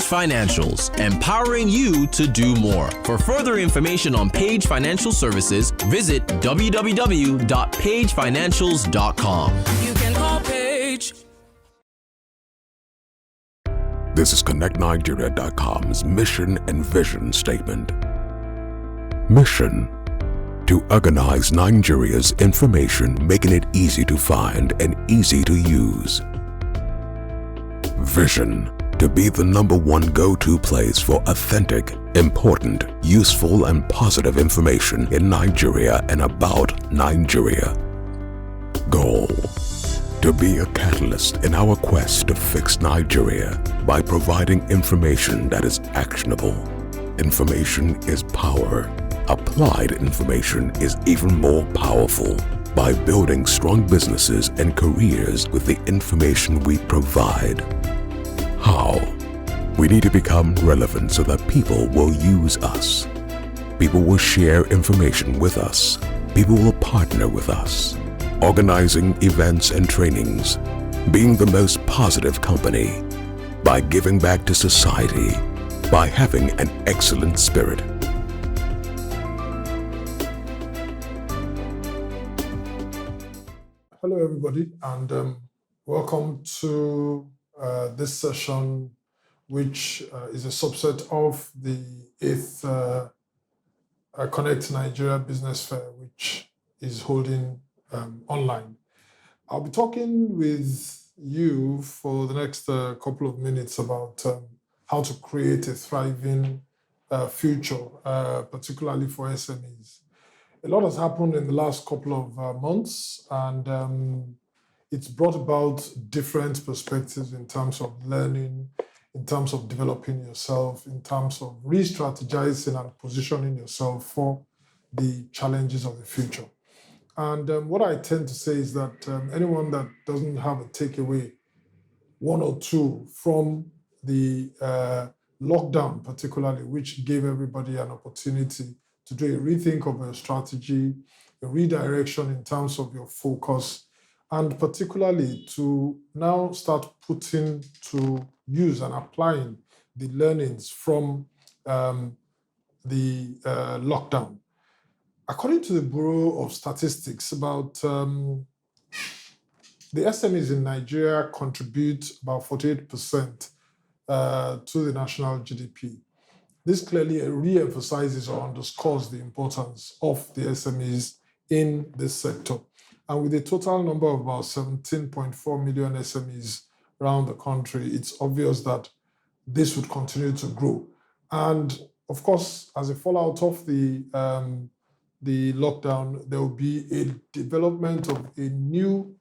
Financials, empowering you to do more. For further information on Page Financial Services, visit www.pagefinancials.com. You can call Page. This is Connectnigeria.com's mission and vision statement. Mission: to organize Nigeria's information, making it easy to find and easy to use. Vision: to be the #1 go-to place for authentic, important, useful, and positive information in Nigeria and about Nigeria. Goal: to be a catalyst in our quest to fix Nigeria by providing information that is actionable. Information is power. Applied information is even more powerful by building strong businesses and careers with the information we provide. How? We need to become relevant so that people will use us. People will share information with us. People will partner with us. Organizing events and trainings, being the most positive company, by giving back to society, by having an excellent spirit. Hello everybody, and welcome to this session, which is a subset of the 8th Connectnigeria Business Fair, which is holding online. I'll be talking with you for the next couple of minutes about how to create a thriving future, particularly for SMEs. A lot has happened in the last couple of months, and it's brought about different perspectives in terms of learning, in terms of developing yourself, in terms of re-strategizing and positioning yourself for the challenges of the future. And what I tend to say is that anyone that doesn't have a takeaway, one or two from the lockdown particularly, which gave everybody an opportunity to do a rethink of your strategy, a redirection in terms of your focus, and particularly to now start putting to use and applying the learnings from the lockdown. According to the Bureau of Statistics, about the SMEs in Nigeria contribute about 48% to the national GDP. This clearly re-emphasizes or underscores the importance of the SMEs in this sector. And with a total number of about 17.4 million SMEs around the country, it's obvious that this would continue to grow. And of course, as a fallout of the lockdown, there will be a development of a new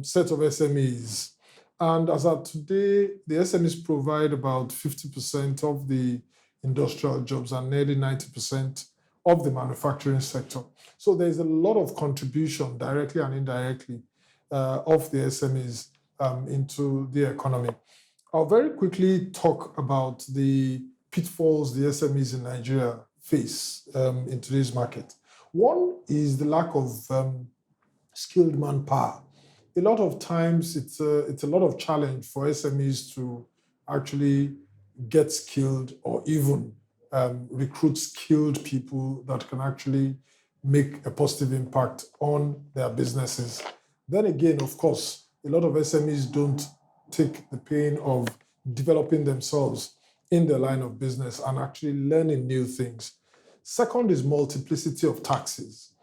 set of SMEs. And as of today, the SMEs provide about 50% of the industrial jobs and nearly 90% of the manufacturing sector. So there's a lot of contribution, directly and indirectly, of the SMEs into the economy. I'll very quickly talk about the pitfalls the SMEs in Nigeria face in today's market. One is the lack of skilled manpower. A lot of times it's a lot of challenge for SMEs to actually get skilled or even recruit skilled people that can actually make a positive impact on their businesses. Then again, of course, a lot of SMEs don't take the pain of developing themselves in their line of business and actually learning new things. Second is multiplicity of taxes.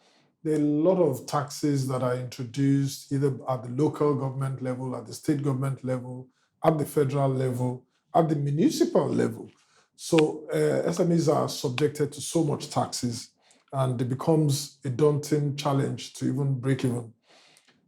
There are a lot of taxes that are introduced either at the local government level, at the state government level, at the federal level, at the municipal level. So SMEs are subjected to so much taxes, and it becomes a daunting challenge to even break even.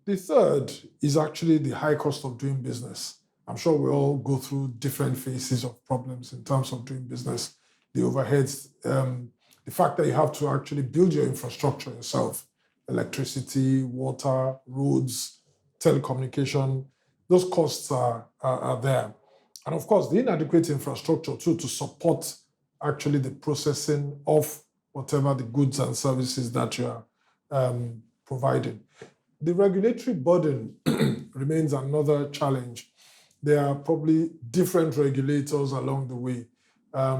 The third is actually the high cost of doing business. I'm sure we all go through different phases of problems in terms of doing business. The overheads, the fact that you have to actually build your infrastructure yourself, electricity, water, roads, telecommunication, those costs are there. And of course, the inadequate infrastructure too to support actually the processing of whatever the goods and services that you are providing. The regulatory burden remains another challenge. there are probably different regulators along the way.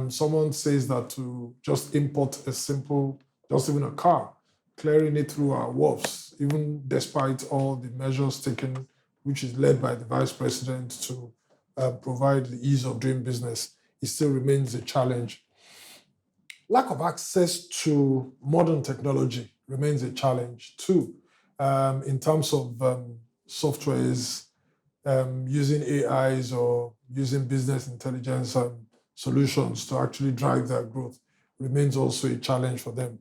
Someone says that to just import just even a car, clearing it through our wharves, even despite all the measures taken, which is led by the vice president to provide the ease of doing business, it still remains a challenge. Lack of access to modern technology remains a challenge too, in terms of softwares, using AIs or using business intelligence solutions to actually drive their growth remains also a challenge for them.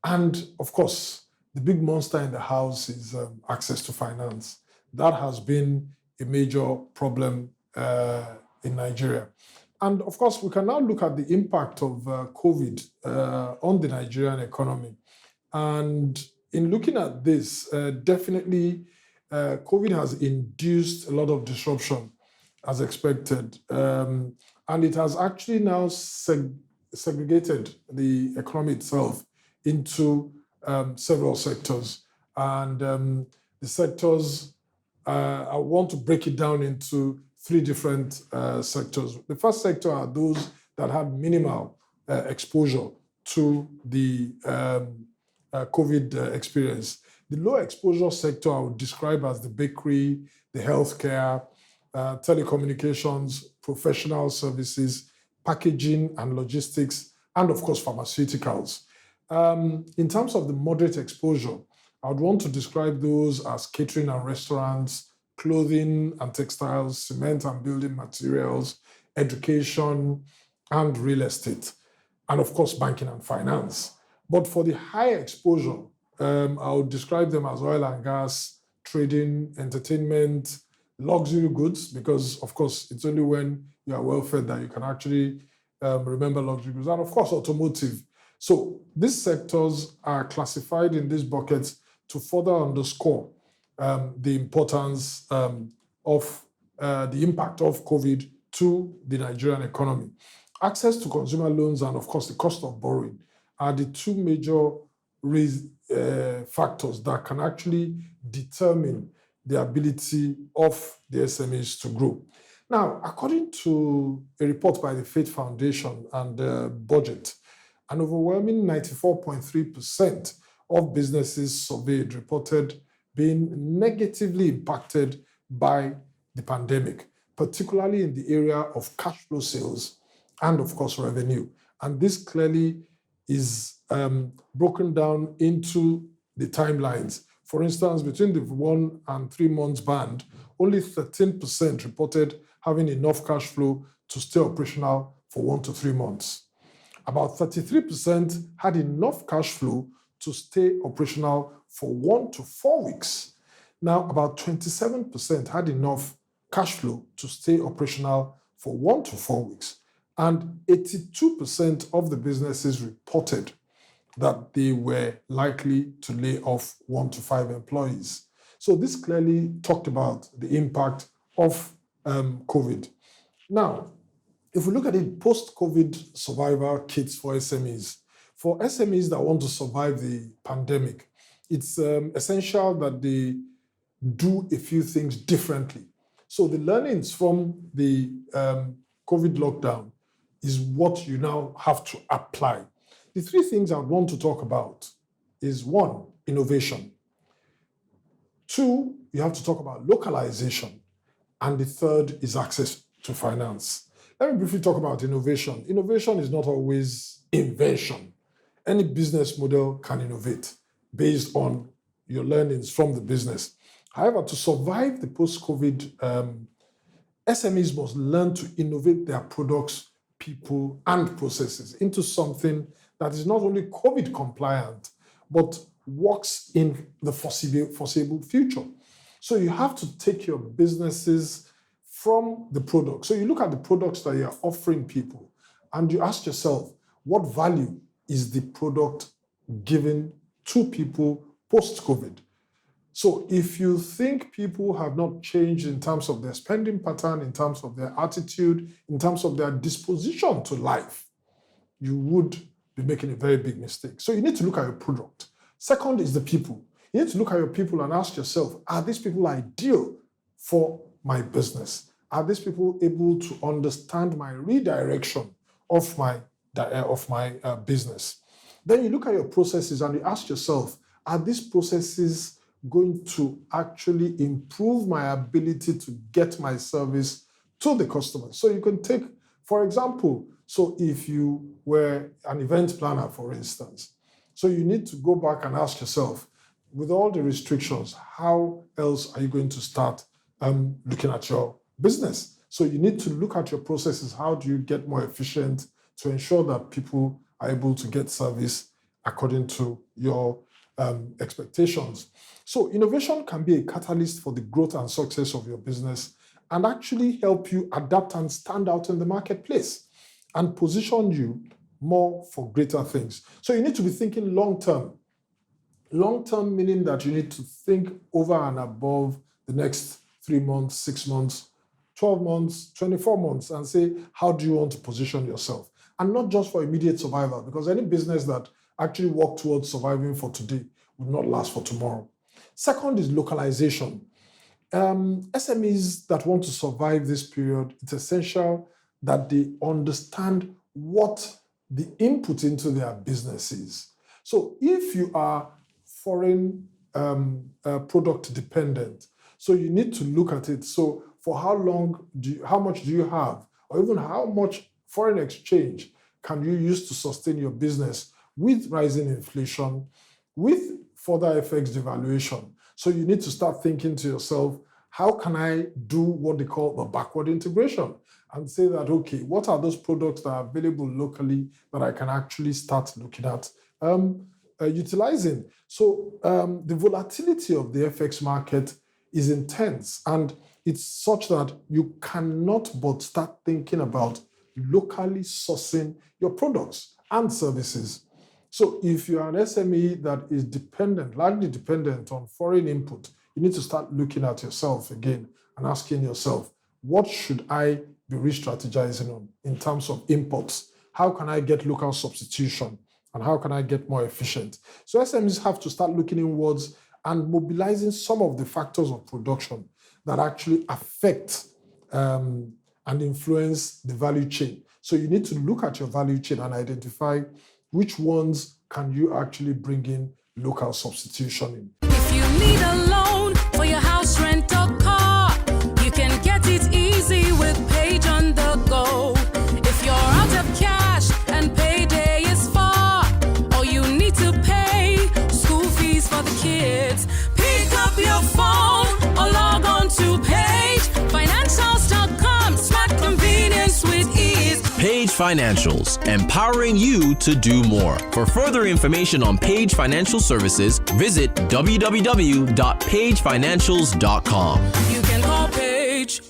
And of course, the big monster in the house is access to finance. That has been a major problem in Nigeria. And of course, we can now look at the impact of COVID on the Nigerian economy. And in looking at this, definitely COVID has induced a lot of disruption as expected. And it has actually now segregated the economy itself into several sectors. And the sectors, I want to break it down into three different sectors. The first sector are those that had minimal exposure to the COVID experience. The low exposure sector I would describe as the bakery, the healthcare, telecommunications, professional services, packaging and logistics, and of course, pharmaceuticals. In terms of the moderate exposure, I would want to describe those as catering and restaurants, clothing and textiles, cement and building materials, education and real estate, and of course, banking and finance. But for the high exposure, I would describe them as oil and gas, trading, entertainment, luxury goods, because of course, it's only when you are well fed that you can actually remember luxury goods, and of course, automotive. So these sectors are classified in these buckets to further underscore the importance of the impact of COVID to the Nigerian economy. Access to consumer loans and, of course, the cost of borrowing are the two major factors that can actually determine the ability of the SMEs to grow. Now, according to a report by the Faith Foundation and the budget, an overwhelming 94.3% of businesses surveyed reported being negatively impacted by the pandemic, particularly in the area of cash flow sales and, of course, revenue. And this clearly is broken down into the timelines. For instance, between the 1 and 3 months band, only 13% reported having enough cash flow to stay operational for 1 to 3 months. About 33% had enough cash flow to stay operational for 1 to 4 weeks. Now, about 27% had enough cash flow to stay operational for 1 to 4 weeks. And 82% of the businesses reported that they were likely to lay off 1 to 5 employees. So this clearly talked about the impact of COVID. Now, if we look at it, post-COVID survival kits for SMEs. For SMEs that want to survive the pandemic, it's essential that they do a few things differently. So the learnings from the COVID lockdown is what you now have to apply. The three things I want to talk about is 1, innovation. 2, you have to talk about localization. And the third is access to finance. Let me briefly talk about innovation. Innovation is not always invention. Any business model can innovate based on your learnings from the business. However, to survive the post-COVID, SMEs must learn to innovate their products, people, and processes into something that is not only COVID compliant, but works in the foreseeable future. So you have to take your businesses from the product. So you look at the products that you're offering people and you ask yourself, what value is the product given to people post-COVID? So if you think people have not changed in terms of their spending pattern, in terms of their attitude, in terms of their disposition to life, you would be making a very big mistake. So you need to look at your product. Second is the people. You need to look at your people and ask yourself, are these people ideal for my business? Are these people able to understand my redirection of my business? Then you look at your processes and you ask yourself, are these processes going to actually improve my ability to get my service to the customer? So you can take, for example, so if you were an event planner, for instance, so you need to go back and ask yourself, with all the restrictions, how else are you going to start looking at your business? So you need to look at your processes. How do you get more efficient to ensure that people are able to get service according to your expectations? So innovation can be a catalyst for the growth and success of your business and actually help you adapt and stand out in the marketplace and position you more for greater things. So you need to be thinking long-term. Long-term meaning that you need to think over and above the next 3 months, 6 months, 12 months, 24 months, and say, how do you want to position yourself? And not just for immediate survival, because any business that actually works towards surviving for today will not last for tomorrow. Second is localization. SMEs that want to survive this period, it's essential that they understand what the input into their business is. So if you are foreign product dependent, so you need to look at it. So for how much do you have, or even how much foreign exchange can you use to sustain your business with rising inflation, with further FX devaluation? So you need to start thinking to yourself, how can I do what they call the backward integration? And say that, okay, what are those products that are available locally that I can actually start looking at utilizing? So the volatility of the FX market is intense, and it's such that you cannot but start thinking about locally sourcing your products and services. So if you are an SME that is largely dependent on foreign input, you need to start looking at yourself again and asking yourself, what should I be re-strategizing on in terms of imports? How can I get local substitution? And how can I get more efficient? So SMEs have to start looking inwards and mobilizing some of the factors of production that actually affect and influence the value chain. So you need to look at your value chain and identify which ones can you actually bring in local substitution in. If you need a loan for your house, rent, or car, you can get it easy with Page on the Go. If you're out of cash and payday is far, or you need to pay school fees for the kids, pick up your phone or log on to pagefinancials.com. Smart convenience with ease. Page Financials, empowering you to do more. For further information on Page Financial Services, visit www.pagefinancials.com. You can call Page.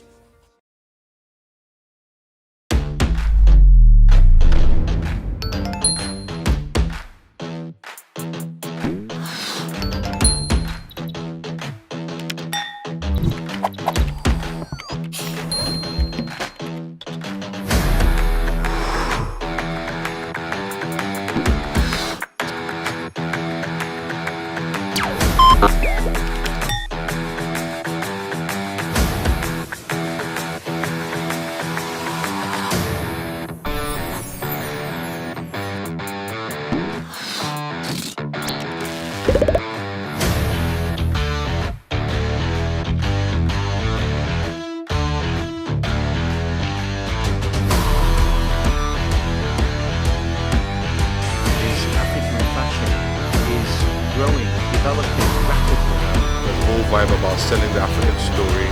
Vibe about selling the African story.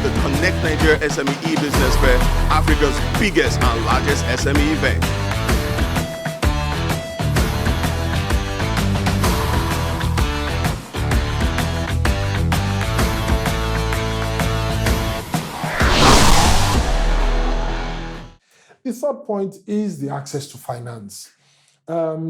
The Connectnigeria SME e-business fair, Africa's biggest and largest SME event. The third point is the access to finance. I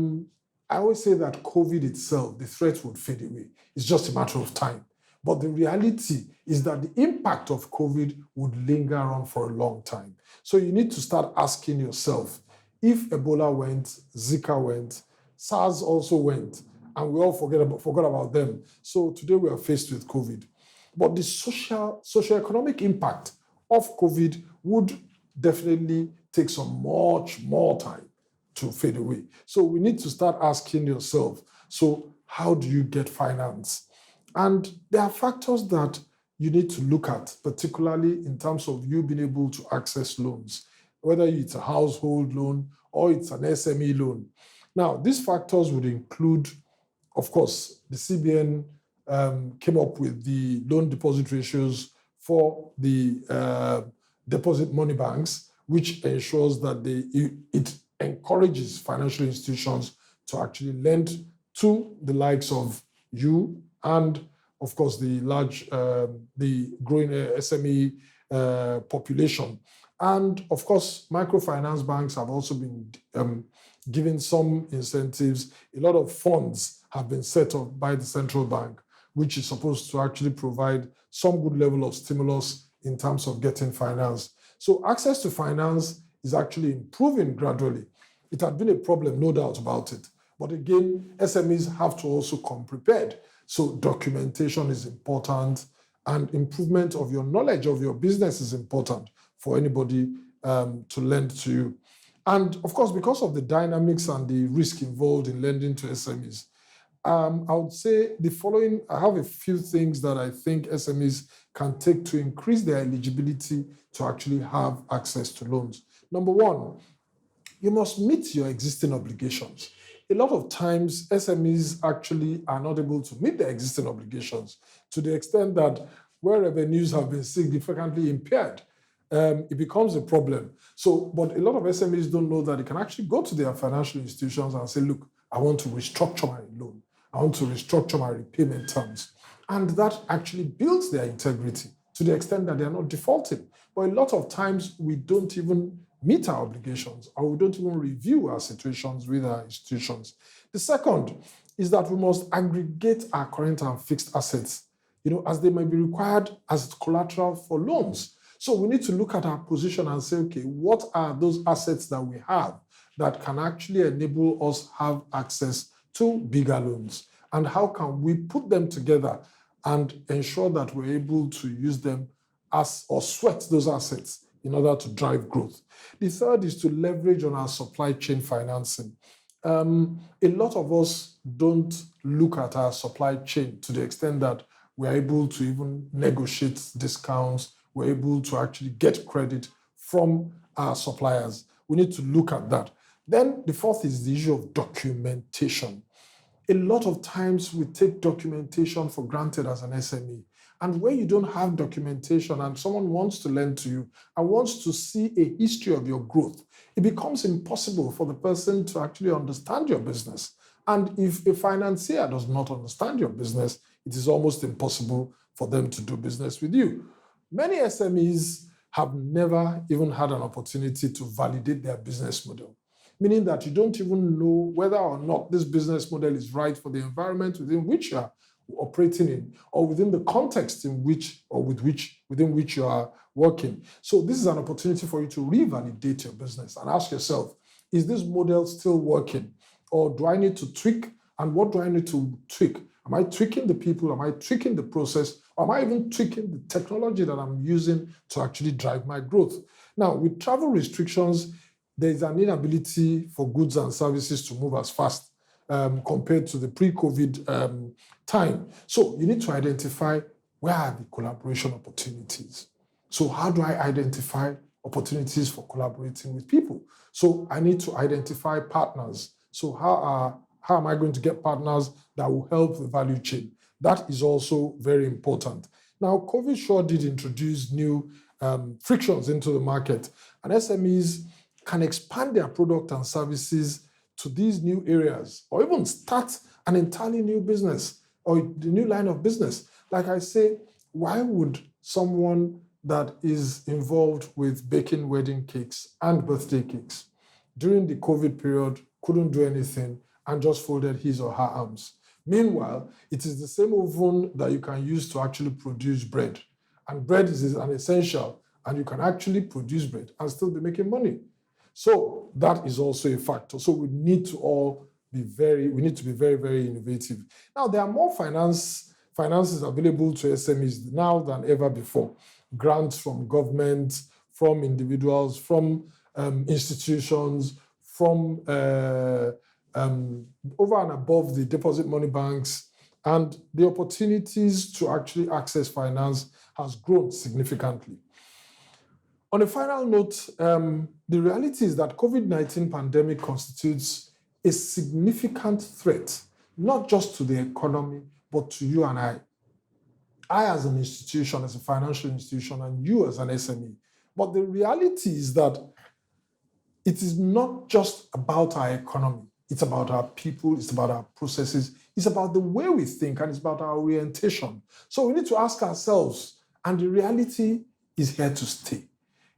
always say that COVID itself, the threat would fade away. It's just a matter of time. But the reality is that the impact of COVID would linger on for a long time. So you need to start asking yourself, if Ebola went, Zika went, SARS also went, and we all forgot about them. So today we are faced with COVID. But the socioeconomic impact of COVID would definitely take some much more time to fade away. So we need to start asking yourself, so how do you get finance? And there are factors that you need to look at, particularly in terms of you being able to access loans, whether it's a household loan or it's an SME loan. Now, these factors would include, of course, the CBN came up with the loan deposit ratios for the deposit money banks, which ensures that it encourages financial institutions to actually lend to the likes of you and, of course, the growing SME population. And, of course, microfinance banks have also been given some incentives. A lot of funds have been set up by the central bank, which is supposed to actually provide some good level of stimulus in terms of getting finance. So access to finance is actually improving gradually. It had been a problem, no doubt about it. But again, SMEs have to also come prepared. So documentation is important, and improvement of your knowledge of your business is important for anybody to lend to you. And of course, because of the dynamics and the risk involved in lending to SMEs, I would say the following. I have a few things that I think SMEs can take to increase their eligibility to actually have access to loans. Number one, you must meet your existing obligations. A lot of times, SMEs actually are not able to meet their existing obligations to the extent that where revenues have been significantly impaired, it becomes a problem. So, but a lot of SMEs don't know that they can actually go to their financial institutions and say, look, I want to restructure my loan. I want to restructure my repayment terms. And that actually builds their integrity to the extent that they are not defaulting. But a lot of times we don't even meet our obligations, or we don't even review our situations with our institutions. The second is that we must aggregate our current and fixed assets, as they may be required as collateral for loans. So we need to look at our position and say, okay, what are those assets that we have that can actually enable us have access to bigger loans? And how can we put them together and ensure that we're able to use them or sweat those assets in order to drive growth? The third is to leverage on our supply chain financing. A lot of us don't look at our supply chain to the extent that we're able to even negotiate discounts, we're able to actually get credit from our suppliers. We need to look at that. Then the fourth is the issue of documentation. A lot of times we take documentation for granted as an SME. And when you don't have documentation and someone wants to lend to you and wants to see a history of your growth, it becomes impossible for the person to actually understand your business. And if a financier does not understand your business, it is almost impossible for them to do business with you. Many SMEs have never even had an opportunity to validate their business model, meaning that you don't even know whether or not this business model is right for the environment within which you are operating in, or within the context in which or within which you are working. So this is an opportunity for you to revalidate your business and ask yourself, is this model still working? Or do I need to tweak? And what do I need to tweak? Am I tweaking the people? Am I tweaking the process? Or am I even tweaking the technology that I'm using to actually drive my growth? Now, with travel restrictions, there is an inability for goods and services to move as fast compared to the pre-COVID time. So you need to identify where are the collaboration opportunities. So how do I identify opportunities for collaborating with people? So I need to identify partners. So how am I going to get partners that will help the value chain? That is also very important. Now, COVID sure did introduce new frictions into the market, and SMEs can expand their product and services to these new areas, or even start an entirely new business or the new line of business. Like I say, why would someone that is involved with baking wedding cakes and birthday cakes during the COVID period couldn't do anything and just folded his or her arms? Meanwhile, it is the same oven that you can use to actually produce bread. And bread is an essential, and you can actually produce bread and still be making money. So that is also a factor. So we need to be very, very innovative. Now, there are more finances available to SMEs now than ever before. Grants from government, from individuals, from institutions, from over and above the deposit money banks, and the opportunities to actually access finance has grown significantly. On a final note, the reality is that COVID-19 pandemic constitutes a significant threat, not just to the economy, but to you and I. I as an institution, as a financial institution, and you as an SME. But the reality is that it is not just about our economy. It's about our people, it's about our processes, it's about the way we think, and it's about our orientation. So we need to ask ourselves, and the reality is here to stay.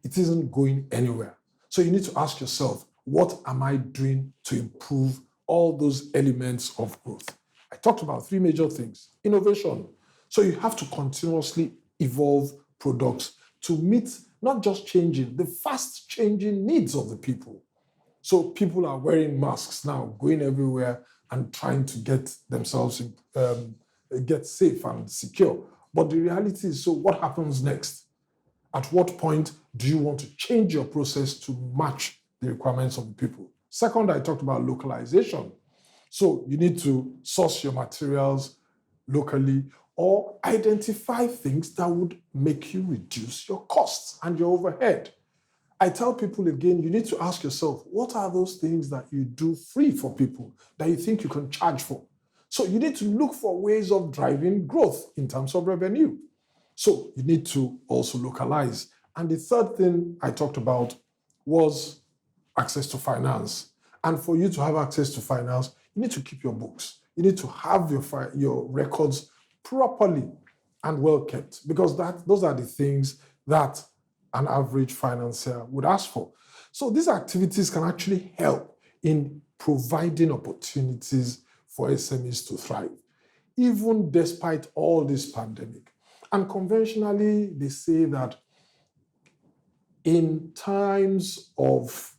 It isn't going anywhere. So you need to ask yourself, what am I doing to improve all those elements of growth? I talked about 3 major things. Innovation. So you have to continuously evolve products to meet not just the fast changing needs of the people. So people are wearing masks now, going everywhere and trying to get themselves get safe and secure. But the reality is, so what happens next? At what point do you want to change your process to match the requirements of the people? Second, I talked about localization. So you need to source your materials locally or identify things that would make you reduce your costs and your overhead. I tell people again, you need to ask yourself, what are those things that you do free for people that you think you can charge for? So you need to look for ways of driving growth in terms of revenue. So you need to also localize. And the third thing I talked about was access to finance. And for you to have access to finance, you need to keep your books. You need to have your records properly and well kept, because those are the things that an average financier would ask for. So these activities can actually help in providing opportunities for SMEs to thrive, even despite all this pandemic. And conventionally, they say that in times of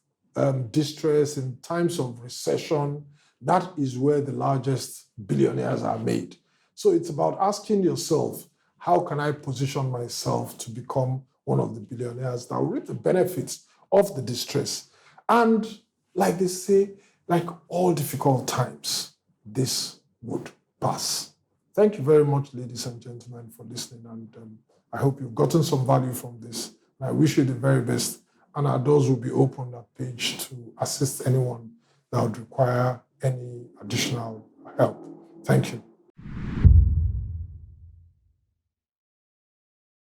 distress, in times of recession, that is where the largest billionaires are made. So it's about asking yourself, how can I position myself to become one of the billionaires that will reap the benefits of the distress? And like they say, like all difficult times, this would pass. Thank you very much, ladies and gentlemen, for listening. And I hope you've gotten some value from this. And I wish you the very best. And our doors will be open at Page to assist anyone that would require any additional help. Thank you.